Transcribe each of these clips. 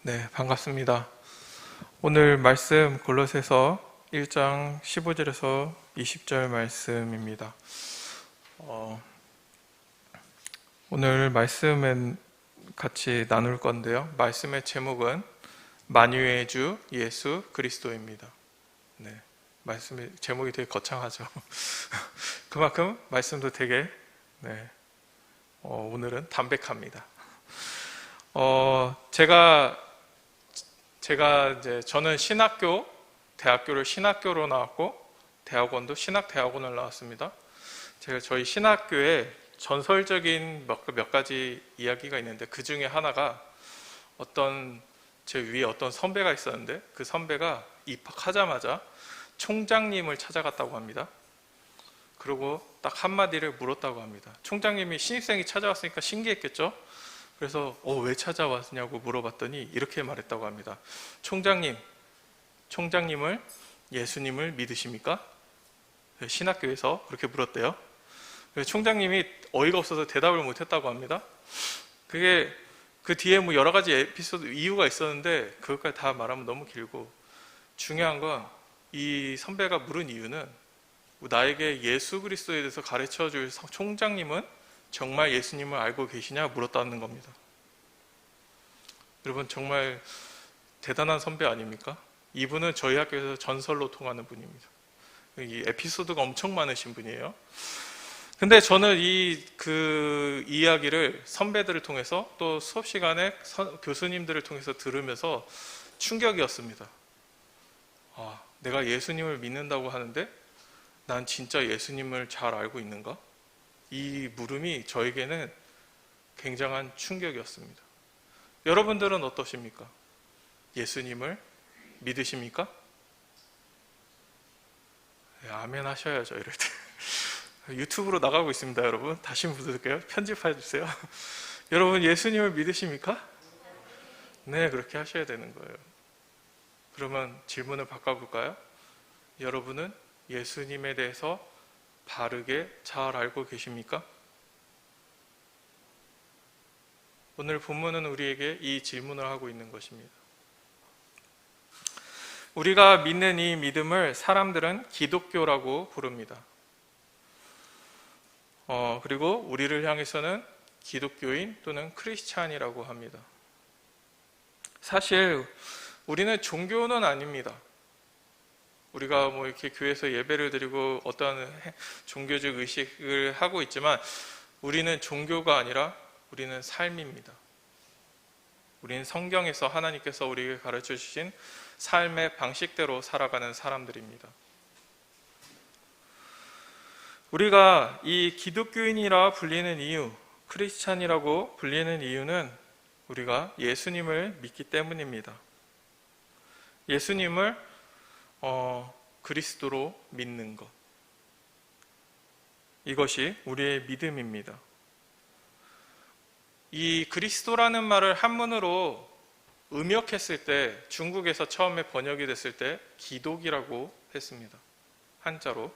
네, 반갑습니다. 오늘 말씀 골로새서 1장 15절에서 20절 말씀입니다. 오늘 말씀은 같이 나눌 건데요. 말씀의 제목은 만유의 주 예수 그리스도입니다. 네, 말씀의 제목이 되게 거창하죠. 그만큼 말씀도 되게 오늘은 담백합니다. 저는 대학교를 신학교로 나왔고, 대학원도 신학대학원을 나왔습니다. 저희 신학교에 전설적인 몇 가지 이야기가 있는데, 그 중에 하나가 제 위에 어떤 선배가 있었는데, 그 선배가 입학하자마자 총장님을 찾아갔다고 합니다. 그리고 딱 한마디를 물었다고 합니다. 총장님이 신입생이 찾아왔으니까 신기했겠죠? 그래서 왜 찾아왔냐고 물어봤더니 이렇게 말했다고 합니다. 총장님을 예수님을 믿으십니까? 신학교에서 그렇게 물었대요. 총장님이 어이가 없어서 대답을 못했다고 합니다. 그게 그 뒤에 여러 가지 에피소드 이유가 있었는데 그것까지 다 말하면 너무 길고, 중요한 건 이 선배가 물은 이유는 나에게 예수 그리스도에 대해서 가르쳐 줄 총장님은 정말 예수님을 알고 계시냐 물었다는 겁니다. 여러분, 정말 대단한 선배 아닙니까? 이분은 저희 학교에서 전설로 통하는 분입니다. 이 에피소드가 엄청 많으신 분이에요. 근데 저는 그 이야기를 선배들을 통해서, 또 수업 시간에 교수님들을 통해서 들으면서 충격이었습니다. 내가 예수님을 믿는다고 하는데 난 진짜 예수님을 잘 알고 있는가? 이 물음이 저에게는 굉장한 충격이었습니다. 여러분들은 어떠십니까? 예수님을 믿으십니까? 네, 아멘 하셔야죠, 이럴 때. 유튜브로 나가고 있습니다, 여러분. 다시 부탁드릴게요. 편집해 주세요. 여러분, 예수님을 믿으십니까? 네, 그렇게 하셔야 되는 거예요. 그러면 질문을 바꿔볼까요? 여러분은 예수님에 대해서 바르게 잘 알고 계십니까? 오늘 본문은 우리에게 이 질문을 하고 있는 것입니다. 우리가 믿는 이 믿음을 사람들은 기독교라고 부릅니다. 그리고 우리를 향해서는 기독교인 또는 크리스찬이라고 합니다. 사실 우리는 종교는 아닙니다. 우리가 이렇게 교회에서 예배를 드리고 어떠한 종교적 의식을 하고 있지만, 우리는 종교가 아니라 우리는 삶입니다. 우리는 성경에서 하나님께서 우리에게 가르쳐 주신 삶의 방식대로 살아가는 사람들입니다. 우리가 이 기독교인이라 불리는 이유, 크리스찬이라고 불리는 이유는 우리가 예수님을 믿기 때문입니다. 예수님을 그리스도로 믿는 것, 이것이 우리의 믿음입니다. 이 그리스도라는 말을 한문으로 음역했을 때, 중국에서 처음에 번역이 됐을 때 기독이라고 했습니다. 한자로.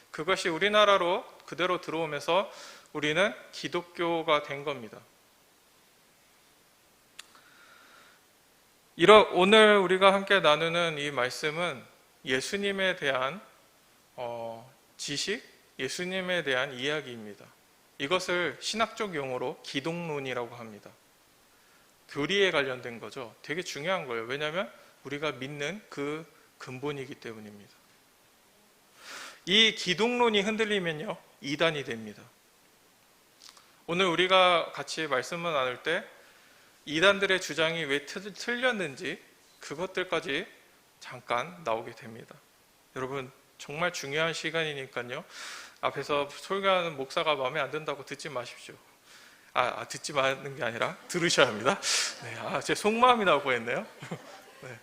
그것이 우리나라로 그대로 들어오면서 우리는 기독교가 된 겁니다. 오늘 우리가 함께 나누는 이 말씀은 예수님에 대한 지식, 예수님에 대한 이야기입니다. 이것을 신학적 용어로 기독론이라고 합니다. 교리에 관련된 거죠. 되게 중요한 거예요. 왜냐하면 우리가 믿는 그 근본이기 때문입니다. 이 기독론이 흔들리면요, 이단이 됩니다. 오늘 우리가 같이 말씀을 나눌 때 이단들의 주장이 왜 틀렸는지 그것들까지 잠깐 나오게 됩니다. 여러분, 정말 중요한 시간이니까요, 앞에서 설교하는 목사가 마음에 안 든다고 듣지 마십시오. 듣지 마는 게 아니라 들으셔야 합니다. 네, 제 속마음이 나오고 했네요. 네,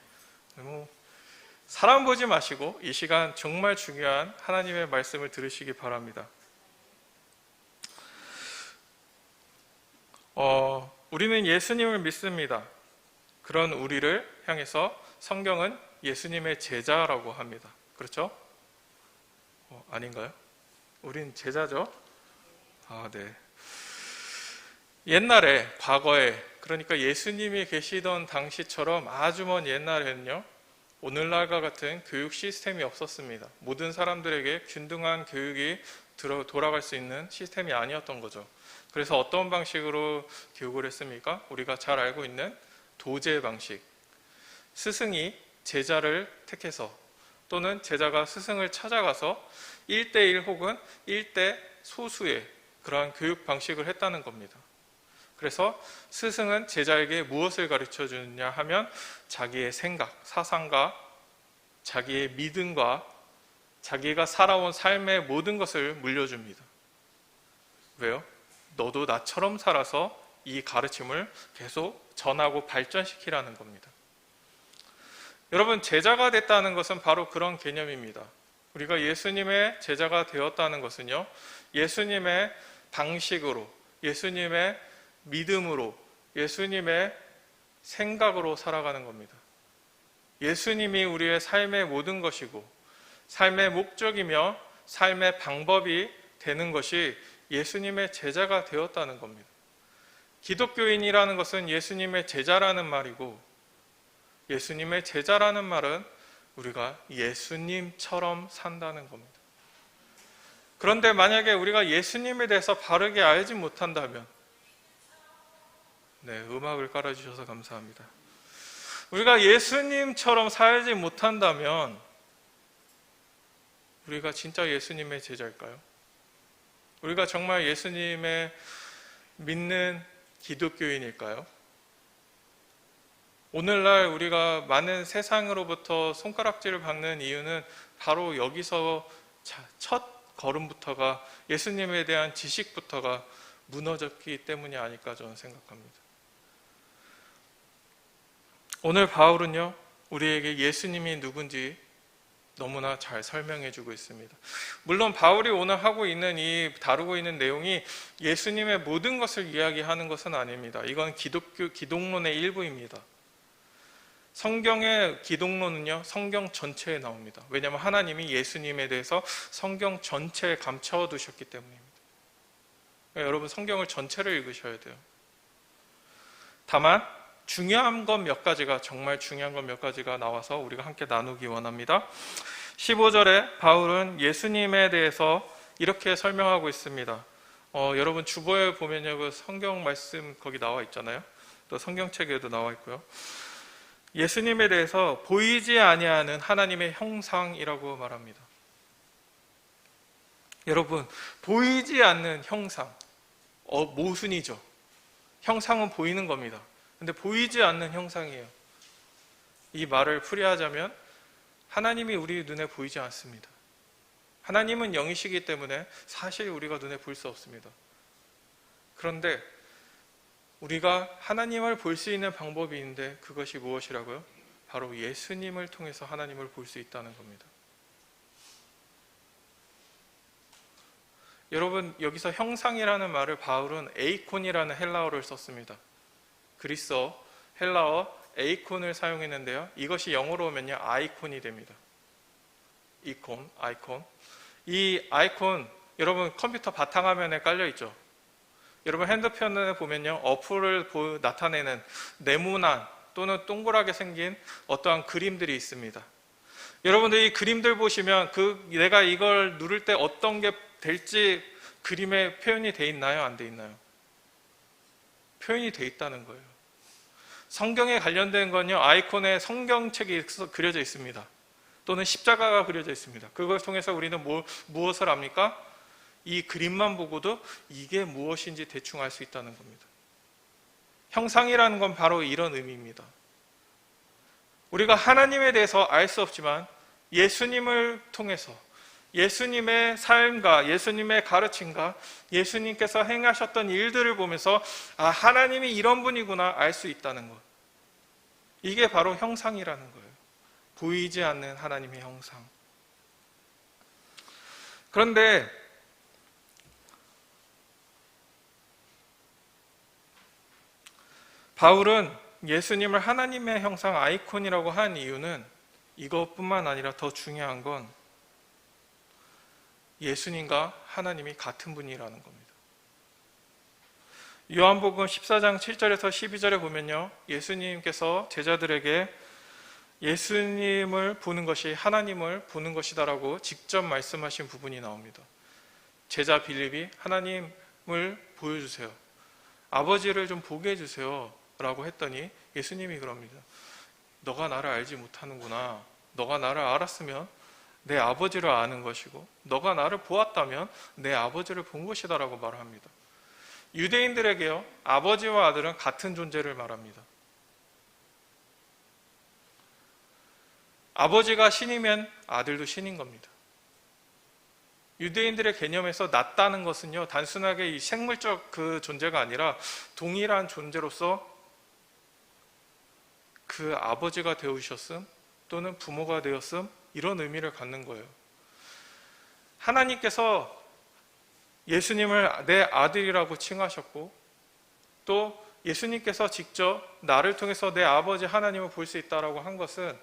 사람 보지 마시고 이 시간 정말 중요한 하나님의 말씀을 들으시기 바랍니다. 우리는 예수님을 믿습니다. 그런 우리를 향해서 성경은 예수님의 제자라고 합니다. 그렇죠? 아닌가요? 우린 제자죠? 네. 옛날에, 과거에, 그러니까 예수님이 계시던 당시처럼 아주 먼 옛날에는요, 오늘날과 같은 교육 시스템이 없었습니다. 모든 사람들에게 균등한 교육이 돌아갈 수 있는 시스템이 아니었던 거죠. 그래서 어떤 방식으로 교육을 했습니까? 우리가 잘 알고 있는 도제 방식. 스승이 제자를 택해서 또는 제자가 스승을 찾아가서 1대1 혹은 1대 소수의 그러한 교육 방식을 했다는 겁니다. 그래서 스승은 제자에게 무엇을 가르쳐 주느냐 하면 자기의 생각, 사상과 자기의 믿음과 자기가 살아온 삶의 모든 것을 물려줍니다. 왜요? 너도 나처럼 살아서 이 가르침을 계속 전하고 발전시키라는 겁니다. 여러분, 제자가 됐다는 것은 바로 그런 개념입니다. 우리가 예수님의 제자가 되었다는 것은요, 예수님의 방식으로, 예수님의 믿음으로, 예수님의 생각으로 살아가는 겁니다. 예수님이 우리의 삶의 모든 것이고 삶의 목적이며 삶의 방법이 되는 것이 예수님의 제자가 되었다는 겁니다. 기독교인이라는 것은 예수님의 제자라는 말이고, 예수님의 제자라는 말은 우리가 예수님처럼 산다는 겁니다. 그런데 만약에 우리가 예수님에 대해서 바르게 알지 못한다면, 네, 음악을 깔아주셔서 감사합니다. 우리가 예수님처럼 살지 못한다면 우리가 진짜 예수님의 제자일까요? 우리가 정말 예수님의 믿는 기독교인일까요? 오늘날 우리가 많은 세상으로부터 손가락질을 받는 이유는 바로 여기서 첫 걸음부터가, 예수님에 대한 지식부터가 무너졌기 때문이 아닐까 저는 생각합니다. 오늘 바울은요, 우리에게 예수님이 누군지 너무나 잘 설명해 주고 있습니다. 물론 바울이 오늘 다루고 있는 내용이 예수님의 모든 것을 이야기하는 것은 아닙니다. 이건 기독론의 일부입니다. 성경의 기독론은요, 성경 전체에 나옵니다. 왜냐하면 하나님이 예수님에 대해서 성경 전체에 감춰두셨기 때문입니다. 그러니까 여러분, 성경을 전체를 읽으셔야 돼요. 다만 중요한 것 몇 가지가, 정말 중요한 것 몇 가지가 나와서 우리가 함께 나누기 원합니다. 15절에 바울은 예수님에 대해서 이렇게 설명하고 있습니다. 여러분, 주보에 보면요, 그 성경 말씀 거기 나와 있잖아요. 또 성경책에도 나와 있고요. 예수님에 대해서 보이지 아니하는 하나님의 형상이라고 말합니다. 여러분, 보이지 않는 형상, 모순이죠. 형상은 보이는 겁니다. 근데 보이지 않는 형상이에요. 이 말을 풀이하자면 하나님이 우리 눈에 보이지 않습니다. 하나님은 영이시기 때문에 사실 우리가 눈에 볼 수 없습니다. 그런데 우리가 하나님을 볼 수 있는 방법이 있는데 그것이 무엇이라고요? 바로 예수님을 통해서 하나님을 볼 수 있다는 겁니다. 여러분, 여기서 형상이라는 말을 바울은 에이콘이라는 헬라어를 썼습니다. 그리스어, 헬라어 에이콘을 사용했는데요, 이것이 영어로 오면요, 아이콘이 됩니다. 아이콘. 이 아이콘, 여러분 컴퓨터 바탕화면에 깔려있죠. 여러분 핸드폰에 보면요, 어플을 나타내는 네모난 또는 동그랗게 생긴 어떠한 그림들이 있습니다. 여러분들 이 그림들 보시면 내가 이걸 누를 때 어떤 게 될지 그림에 표현이 돼 있나요? 안 돼 있나요? 표현이 돼 있다는 거예요. 성경에 관련된 건요, 아이콘에 성경책이 그려져 있습니다. 또는 십자가가 그려져 있습니다. 그걸 통해서 우리는 무엇을 압니까? 이 그림만 보고도 이게 무엇인지 대충 알 수 있다는 겁니다. 형상이라는 건 바로 이런 의미입니다. 우리가 하나님에 대해서 알 수 없지만 예수님을 통해서 예수님의 삶과 예수님의 가르침과 예수님께서 행하셨던 일들을 보면서 하나님이 이런 분이구나 알 수 있다는 것. 이게 바로 형상이라는 거예요. 보이지 않는 하나님의 형상. 그런데 바울은 예수님을 하나님의 형상 아이콘이라고 한 이유는 이것뿐만 아니라 더 중요한 건 예수님과 하나님이 같은 분이라는 겁니다. 요한복음 14장 7절에서 12절에 보면요, 예수님께서 제자들에게 예수님을 보는 것이 하나님을 보는 것이다라고 직접 말씀하신 부분이 나옵니다. 제자 빌립이 하나님을 보여주세요, 아버지를 좀 보게 해주세요 라고 했더니 예수님이 그럽니다. 너가 나를 알지 못하는구나. 너가 나를 알았으면 내 아버지를 아는 것이고, 너가 나를 보았다면 내 아버지를 본 것이다 라고 말합니다. 유대인들에게요, 아버지와 아들은 같은 존재를 말합니다. 아버지가 신이면 아들도 신인 겁니다. 유대인들의 개념에서 낫다는 것은요, 단순하게 이 생물적 그 존재가 아니라 동일한 존재로서 그 아버지가 되어주셨음 또는 부모가 되었음, 이런 의미를 갖는 거예요. 하나님께서 예수님을 내 아들이라고 칭하셨고, 또 예수님께서 직접 나를 통해서 내 아버지 하나님을 볼 수 있다라고 한 것은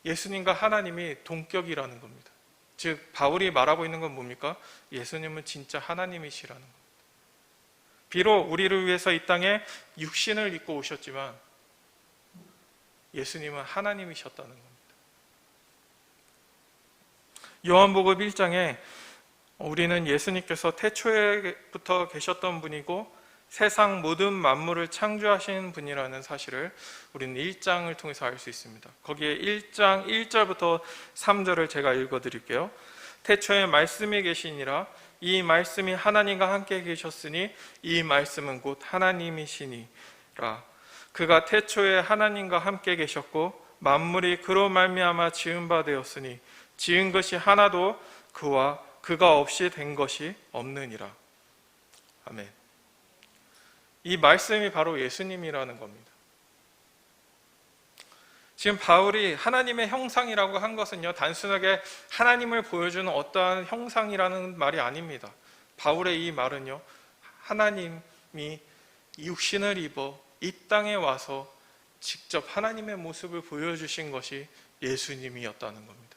예수님과 하나님이 동격이라는 겁니다. 즉 바울이 말하고 있는 건 뭡니까? 예수님은 진짜 하나님이시라는 겁니다. 비록 우리를 위해서 이 땅에 육신을 입고 오셨지만 예수님은 하나님이셨다는 겁니다. 요한복음 1장에 우리는 예수님께서 태초에부터 계셨던 분이고 세상 모든 만물을 창조하신 분이라는 사실을 우리는 1장을 통해서 알 수 있습니다. 거기에 1장 1절부터 3절을 제가 읽어드릴게요. 태초에 말씀이 계시니라. 이 말씀이 하나님과 함께 계셨으니 이 말씀은 곧 하나님이시니라. 그가 태초에 하나님과 함께 계셨고 만물이 그로 말미암아 지은 바 되었으니 지은 것이 하나도 그가 없이 된 것이 없느니라. 아멘. 이 말씀이 바로 예수님이라는 겁니다. 지금 바울이 하나님의 형상이라고 한 것은요, 단순하게 하나님을 보여주는 어떠한 형상이라는 말이 아닙니다. 바울의 이 말은요, 하나님이 육신을 입어 이 땅에 와서 직접 하나님의 모습을 보여주신 것이 예수님이었다는 겁니다.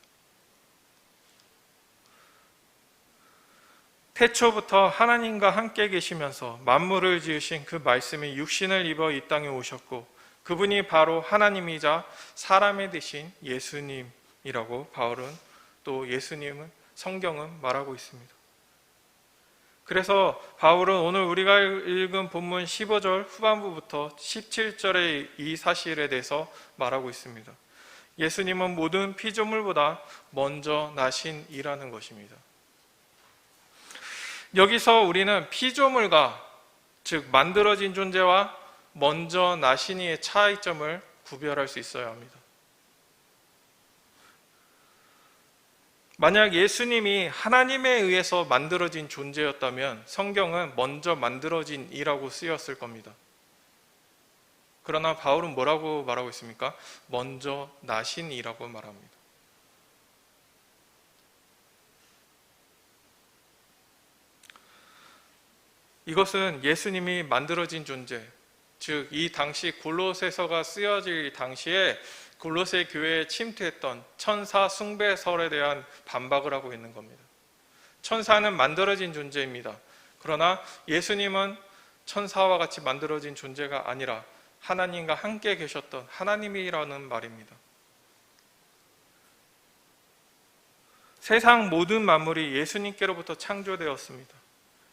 태초부터 하나님과 함께 계시면서 만물을 지으신 그 말씀이 육신을 입어 이 땅에 오셨고, 그분이 바로 하나님이자 사람의 되신 예수님이라고 바울은, 또 예수님은 성경은 말하고 있습니다. 그래서 바울은 오늘 우리가 읽은 본문 15절 후반부부터 17절의 이 사실에 대해서 말하고 있습니다. 예수님은 모든 피조물보다 먼저 나신 이라는 것입니다. 여기서 우리는 피조물과, 즉 만들어진 존재와 먼저 나신 이의 차이점을 구별할 수 있어야 합니다. 만약 예수님이 하나님에 의해서 만들어진 존재였다면 성경은 먼저 만들어진 이라고 쓰였을 겁니다. 그러나 바울은 뭐라고 말하고 있습니까? 먼저 나신 이라고 말합니다. 이것은 예수님이 만들어진 존재, 즉 이 당시 골로새서가 쓰여질 당시에 골로새 교회에 침투했던 천사 숭배설에 대한 반박을 하고 있는 겁니다. 천사는 만들어진 존재입니다. 그러나 예수님은 천사와 같이 만들어진 존재가 아니라 하나님과 함께 계셨던 하나님이라는 말입니다. 세상 모든 만물이 예수님께로부터 창조되었습니다.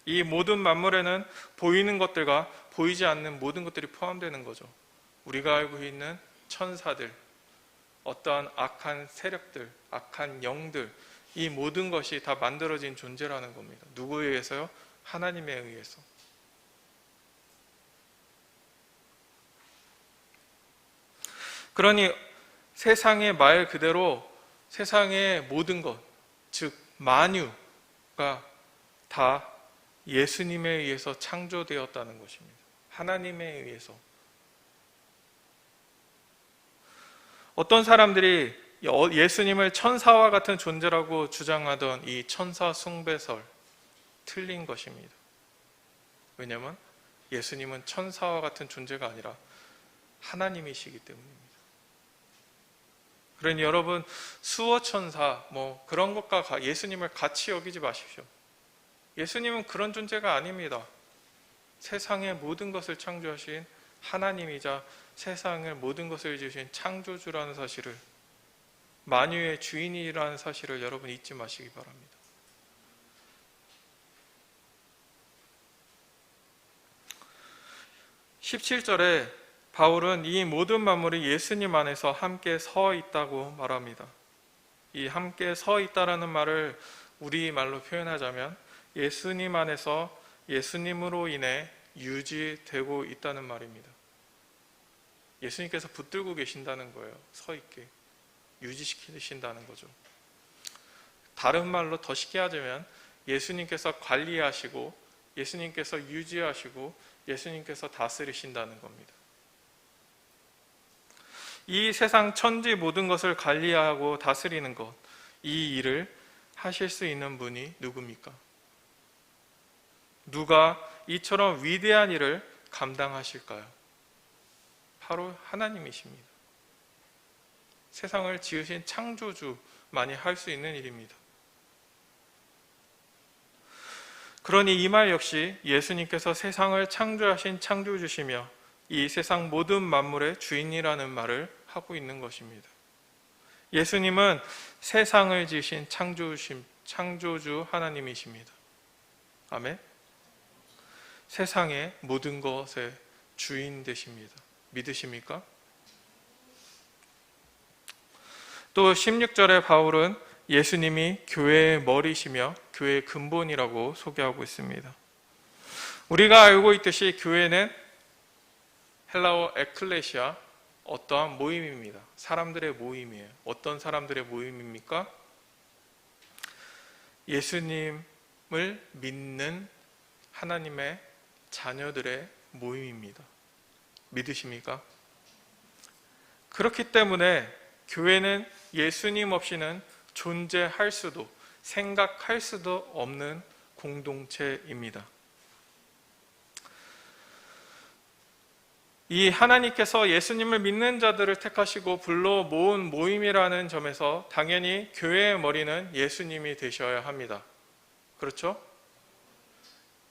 이 모든 만물에는 보이는 것들과 보이지 않는 모든 것들이 포함되는 거죠. 우리가 알고 있는 천사들, 어떠한 악한 세력들, 악한 영들, 이 모든 것이 다 만들어진 존재라는 겁니다. 누구에 의해서요? 하나님에 의해서. 그러니 세상의 말 그대로 세상의 모든 것, 즉 만유가 다 예수님에 의해서 창조되었다는 것입니다. 하나님에 의해서. 어떤 사람들이 예수님을 천사와 같은 존재라고 주장하던 이 천사 숭배설, 틀린 것입니다. 왜냐하면 예수님은 천사와 같은 존재가 아니라 하나님이시기 때문입니다. 그러니 여러분, 수호천사 그런 것과 예수님을 같이 여기지 마십시오. 예수님은 그런 존재가 아닙니다. 세상의 모든 것을 창조하신 하나님이자 세상의 모든 것을 지으신 창조주라는 사실을, 만유의 주인이라는 사실을 여러분 잊지 마시기 바랍니다. (17절에) 바울은 이 모든 만물이 예수님 안에서 함께 서 있다고 말합니다. 이 함께 서 있다라는 말을 우리말로 표현하자면 예수님 안에서 예수님으로 인해 유지되고 있다는 말입니다. 예수님께서 붙들고 계신다는 거예요. 서 있게 유지시키신다는 거죠. 다른 말로 더 쉽게 하자면 예수님께서 관리하시고 예수님께서 유지하시고 예수님께서 다스리신다는 겁니다. 이 세상 천지 모든 것을 관리하고 다스리는 것, 이 일을 하실 수 있는 분이 누굽니까? 누가 이처럼 위대한 일을 감당하실까요? 바로 하나님이십니다. 세상을 지으신 창조주만이 할 수 있는 일입니다. 그러니 이 말 역시 예수님께서 세상을 창조하신 창조주시며 이 세상 모든 만물의 주인이라는 말을 하고 있는 것입니다. 예수님은 세상을 지으신 창조주 하나님이십니다. 아멘. 세상의 모든 것의 주인 되십니다. 믿으십니까? 또 16절에 바울은 예수님이 교회의 머리시며 교회의 근본이라고 소개하고 있습니다. 우리가 알고 있듯이 교회는 헬라어 에클레시아, 어떠한 모임입니다. 사람들의 모임이에요. 어떤 사람들의 모임입니까? 예수님을 믿는 하나님의 자녀들의 모임입니다. 믿으십니까? 그렇기 때문에 교회는 예수님 없이는 존재할 수도 생각할 수도 없는 공동체입니다. 이 하나님께서 예수님을 믿는 자들을 택하시고 불러 모은 모임이라는 점에서 당연히 교회의 머리는 예수님이 되셔야 합니다. 그렇죠?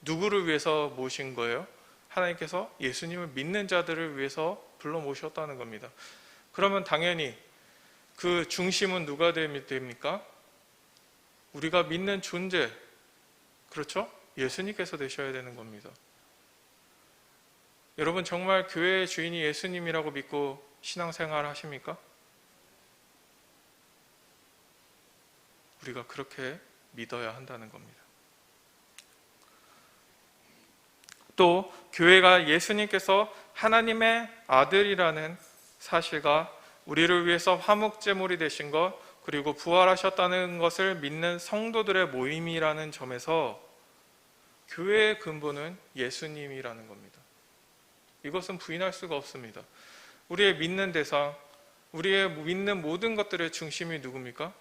누구를 위해서 모신 거예요? 하나님께서 예수님을 믿는 자들을 위해서 불러 모셨다는 겁니다. 그러면 당연히 그 중심은 누가 됩니까? 우리가 믿는 존재, 그렇죠? 예수님께서 되셔야 되는 겁니다. 여러분 정말 교회의 주인이 예수님이라고 믿고 신앙생활 하십니까? 우리가 그렇게 믿어야 한다는 겁니다. 또 교회가 예수님께서 하나님의 아들이라는 사실과 우리를 위해서 화목제물이 되신 것, 그리고 부활하셨다는 것을 믿는 성도들의 모임이라는 점에서 교회의 근본은 예수님이라는 겁니다. 이것은 부인할 수가 없습니다. 우리의 믿는 대상, 우리의 믿는 모든 것들의 중심이 누굽니까?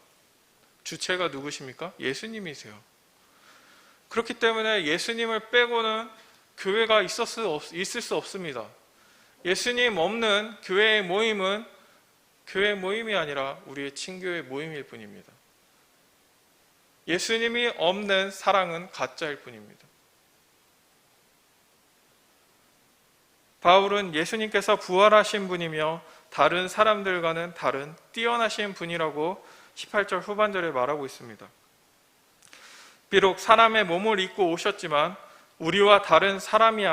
주체가 누구십니까? 예수님이세요. 그렇기 때문에 예수님을 빼고는 교회가 있을 수 없습니다. 예수님 없는 교회의 모임은 교회 모임이 아니라 우리의 친교의 모임일 뿐입니다. 예수님이 없는 사랑은 가짜일 뿐입니다. 바울은 예수님께서 부활하신 분이며 다른 사람들과는 다른 뛰어나신 분이라고 18절 후반절에 말하고 있습니다. 비록 사람의 몸을 입고 오셨지만 우리와 같은 사람이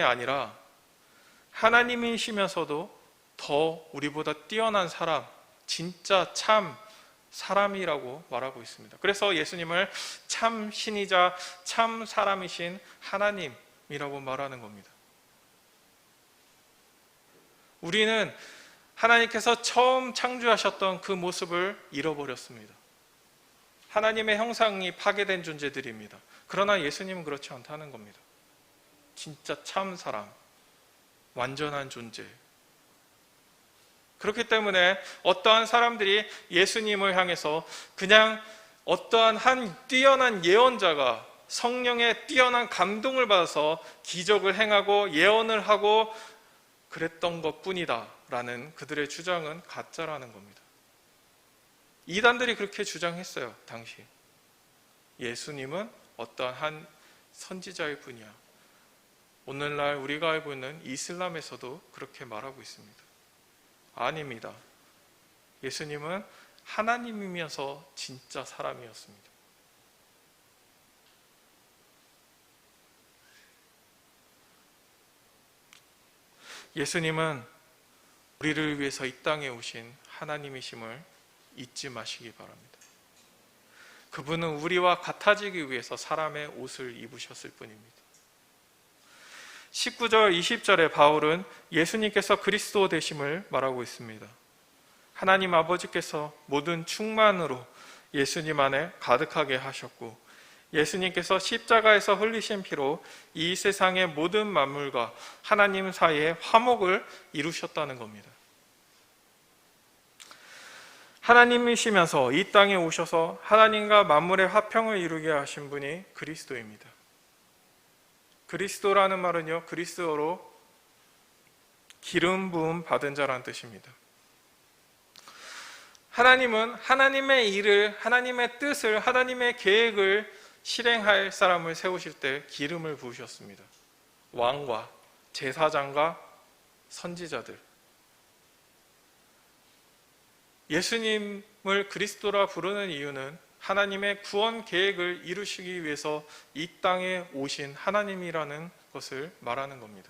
아니라 하나님이시면서도 더 우리보다 뛰어난 사람, 진짜 참 사람이라고 말하고 있습니다. 그래서 예수님을 참 신이자 참 사람이신 하나님이라고 말하는 겁니다. 우리는 하나님께서 처음 창조하셨던 그 모습을 잃어버렸습니다. 하나님의 형상이 파괴된 존재들입니다. 그러나 예수님은 그렇지 않다는 겁니다. 진짜 참 사람, 완전한 존재. 그렇기 때문에 어떠한 사람들이 예수님을 향해서 그냥 어떠한 한 뛰어난 예언자가 성령의 뛰어난 감동을 받아서 기적을 행하고 예언을 하고 그랬던 것뿐이다 라는 그들의 주장은 가짜라는 겁니다. 이단들이 그렇게 주장했어요. 당시 예수님은 어떠한 한 선지자일 뿐이야. 오늘날 우리가 알고 있는 이슬람에서도 그렇게 말하고 있습니다. 아닙니다. 예수님은 하나님이면서 진짜 사람이었습니다. 예수님은 우리를 위해서 이 땅에 오신 하나님이심을 잊지 마시기 바랍니다. 그분은 우리와 같아지기 위해서 사람의 옷을 입으셨을 뿐입니다. 19절, 20절에 바울은 예수님께서 그리스도 되심을 말하고 있습니다. 하나님 아버지께서 모든 충만으로 예수님 안에 가득하게 하셨고, 예수님께서 십자가에서 흘리신 피로 이 세상의 모든 만물과 하나님 사이에 화목을 이루셨다는 겁니다. 하나님이시면서 이 땅에 오셔서 하나님과 만물의 화평을 이루게 하신 분이 그리스도입니다. 그리스도라는 말은요, 그리스어로 기름 부음 받은 자라는 뜻입니다. 하나님은 하나님의 일을, 하나님의 뜻을, 하나님의 계획을 실행할 사람을 세우실 때 기름을 부으셨습니다. 왕과 제사장과 선지자들. 예수님을 그리스도라 부르는 이유는 하나님의 구원 계획을 이루시기 위해서 이 땅에 오신 하나님이라는 것을 말하는 겁니다.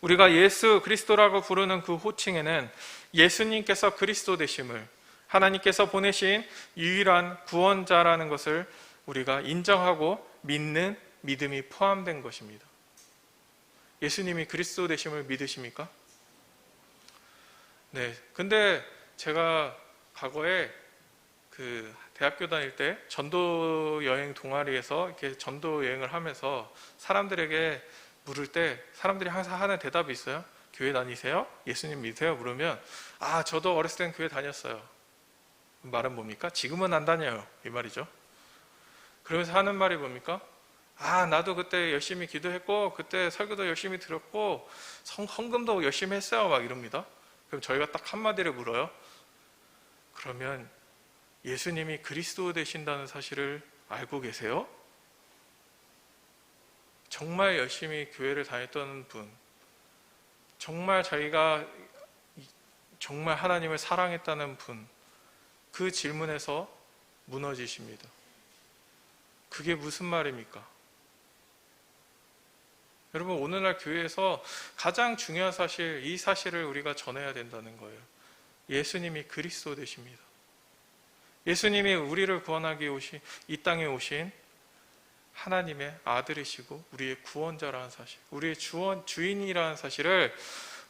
우리가 예수 그리스도라고 부르는 그 호칭에는 예수님께서 그리스도 되심을, 하나님께서 보내신 유일한 구원자라는 것을 우리가 인정하고 믿는 믿음이 포함된 것입니다. 예수님이 그리스도 되심을 믿으십니까? 네. 근데 제가 과거에 그 대학교 다닐 때 전도 여행 동아리에서 이렇게 전도 여행을 하면서 사람들에게 물을 때 사람들이 항상 하는 대답이 있어요. 교회 다니세요? 예수님 믿으세요? 물으면 저도 어렸을 땐 교회 다녔어요. 말은 뭡니까? 지금은 안 다녀요. 이 말이죠. 그러면서 하는 말이 뭡니까? 나도 그때 열심히 기도했고 그때 설교도 열심히 들었고 헌금도 열심히 했어요. 막 이럽니다. 그럼 저희가 딱 한마디를 물어요. 그러면 예수님이 그리스도 되신다는 사실을 알고 계세요? 정말 열심히 교회를 다녔던 분, 정말 자기가 정말 하나님을 사랑했다는 분, 그 질문에서 무너지십니다. 그게 무슨 말입니까? 여러분, 오늘날 교회에서 가장 중요한 사실, 이 사실을 우리가 전해야 된다는 거예요. 예수님이 그리스도 되십니다. 예수님이 우리를 구원하기 이 땅에 오신 하나님의 아들이시고 우리의 구원자라는 사실, 우리의 주인이라는 사실을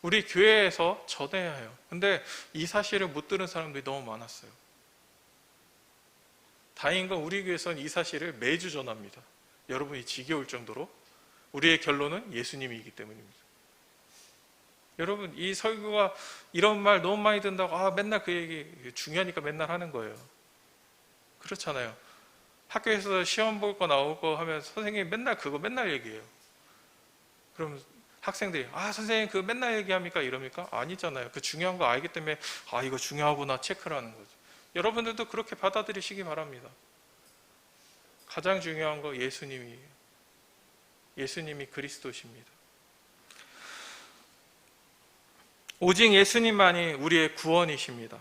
우리 교회에서 전해야 해요. 근데 이 사실을 못 들은 사람들이 너무 많았어요. 다행인 건 우리 교회에서는 이 사실을 매주 전합니다. 여러분이 지겨울 정도로. 우리의 결론은 예수님이기 때문입니다. 여러분, 이 설교가 이런 말 너무 많이 듣는다고 맨날 그 얘기 중요하니까 맨날 하는 거예요. 그렇잖아요. 학교에서 시험 볼 거 나오고 하면 선생님이 맨날 그거 맨날 얘기해요. 그럼 학생들이 선생님 그거 맨날 얘기합니까? 이럽니까? 아니잖아요. 그 중요한 거 알기 때문에 이거 중요하구나 체크를 하는 거죠. 여러분들도 그렇게 받아들이시기 바랍니다. 가장 중요한 거 예수님이에요. 예수님이 그리스도십니다. 오직 예수님만이 우리의 구원이십니다.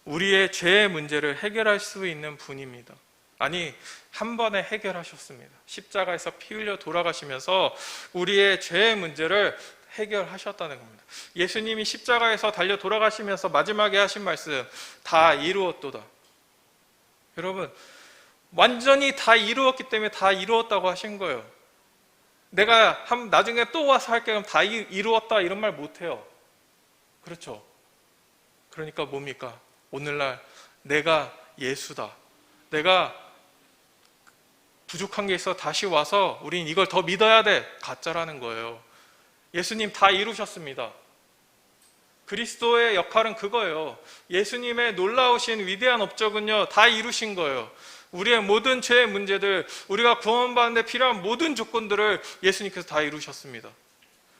우리의 죄의 문제를 해결할 수 있는 분입니다. 아니, 한 번에 해결하셨습니다. 십자가에서 피 흘려 돌아가시면서 우리의 죄의 문제를 해결하셨다는 겁니다. 예수님이 십자가에서 달려 돌아가시면서 마지막에 하신 말씀, 다 이루었도다. 여러분, 완전히 다 이루었기 때문에 다 이루었다고 하신 거예요. 내가 나중에 또 와서 할게 그럼 다 이루었다 이런 말 못해요. 그렇죠? 그러니까 뭡니까? 오늘날 내가 예수다. 내가 부족한 게 있어 다시 와서 우린 이걸 더 믿어야 돼. 가짜라는 거예요. 예수님 다 이루셨습니다. 그리스도의 역할은 그거예요. 예수님의 놀라우신 위대한 업적은요, 다 이루신 거예요. 우리의 모든 죄의 문제들, 우리가 구원받는 데 필요한 모든 조건들을 예수님께서 다 이루셨습니다.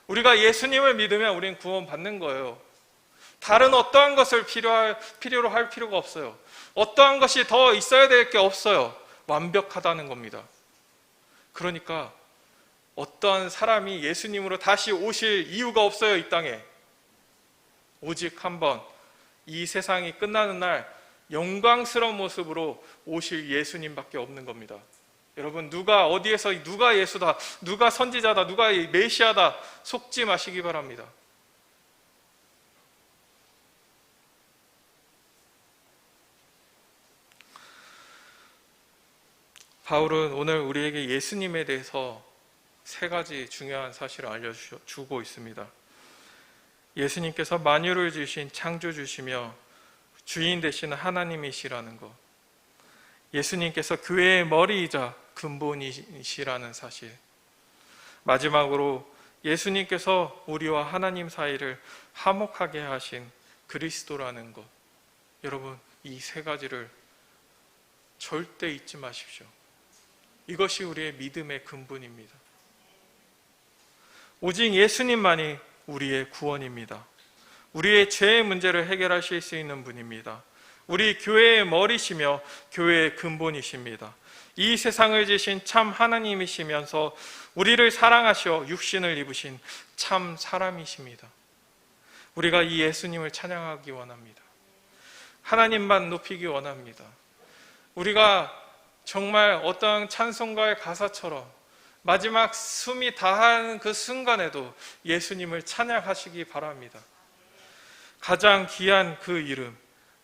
우리가 예수님을 믿으면 우리는 구원받는 거예요. 다른 어떠한 것을 필요로 할 필요가 없어요. 어떠한 것이 더 있어야 될 게 없어요. 완벽하다는 겁니다. 그러니까 어떠한 사람이 예수님으로 다시 오실 이유가 없어요. 이 땅에 오직 한번 이 세상이 끝나는 날 영광스러운 모습으로 오실 예수님밖에 없는 겁니다. 여러분, 누가 어디에서 누가 예수다, 누가 선지자다, 누가 메시아다 속지 마시기 바랍니다. 바울은 오늘 우리에게 예수님에 대해서 세 가지 중요한 사실을 알려주고 있습니다. 예수님께서 만유를 지으신 창조주시며 주인 되시는 하나님이시라는 것, 예수님께서 교회의 머리이자 근본이시라는 사실, 마지막으로 예수님께서 우리와 하나님 사이를 화목하게 하신 그리스도라는 것. 여러분, 이 세 가지를 절대 잊지 마십시오. 이것이 우리의 믿음의 근본입니다. 오직 예수님만이 우리의 구원입니다. 우리의 죄의 문제를 해결하실 수 있는 분입니다. 우리 교회의 머리시며 교회의 근본이십니다. 이 세상을 지신 참 하나님이시면서 우리를 사랑하시어 육신을 입으신 참 사람이십니다. 우리가 이 예수님을 찬양하기 원합니다. 하나님만 높이기 원합니다. 우리가 정말 어떤 찬송가의 가사처럼 마지막 숨이 다하는 그 순간에도 예수님을 찬양하시기 바랍니다. 가장 귀한 그 이름,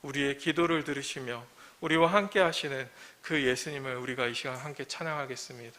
우리의 기도를 들으시며 우리와 함께 하시는 그 예수님을 우리가 이 시간 함께 찬양하겠습니다.